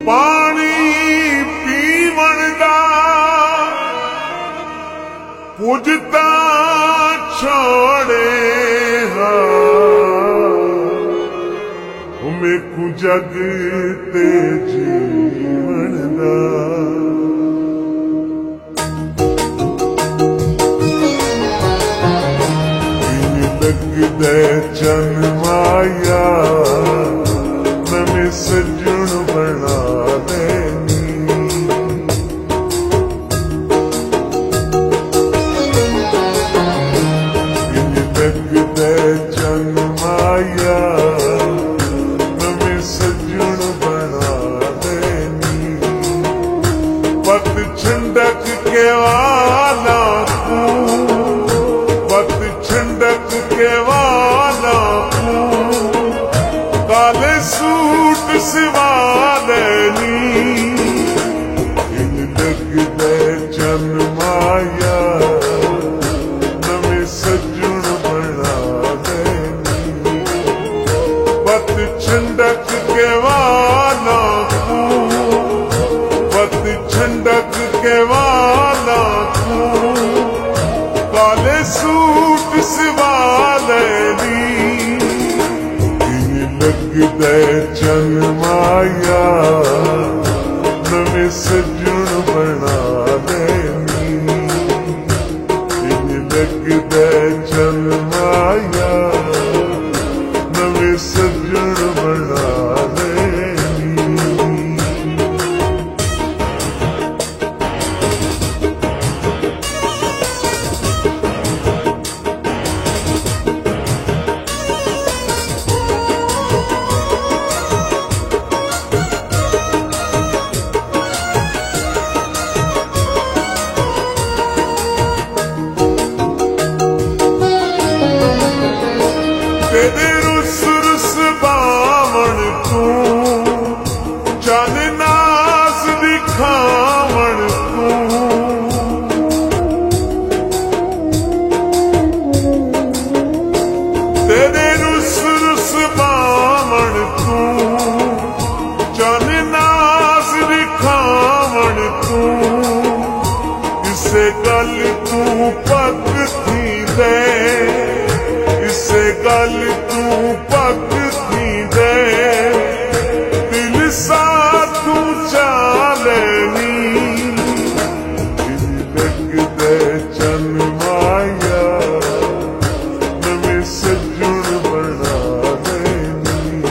पानी पीवण दा पुजता छोड़े मेकू जग ते जीवन दा लगदे चन माया नवें सजण बना देनी लगदे चन माया नवें सजण बना देनी पत छंडक के वाला छंडक के वाला काले सूट सिवा लेनी लगदे चन माया नवें सजण बना देनी पत छंडक के वाला पत छंडक के वाला काले सूट सिवा लेनी लगदे चन माया नवें सजण बना देनी लगदे चन माया नवें सजण बना देनी तेरे रुस रुस बावण तू चन नाज दिखावण तू तेरे रुस रुस बावण तू चन नाज दिखावण तू इसे गल तू पग थी दे इसे गल तू पग थी दे दिल साथू चालेनी लगदे चन माया नवें सजण बना देनी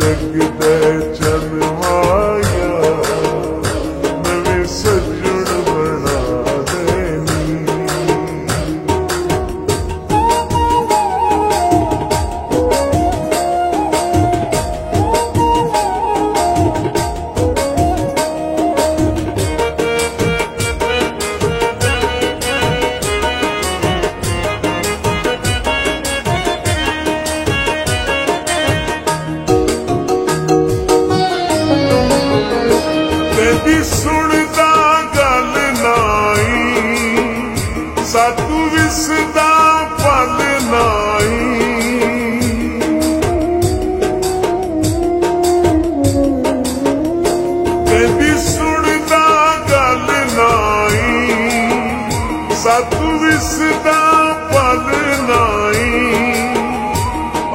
लगदे चन माया नवें सजण बना देनी तेरी सुनदा गल नाई सातू विसदा पल नाई तेरी सुनदा गल नाई सातू विसदा पल नाई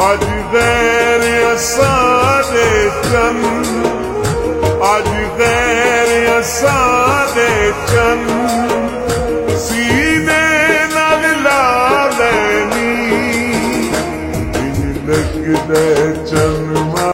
अज गैर असारे चन आज गैर असारे चन सीने नाल ला लेनी लगदे चन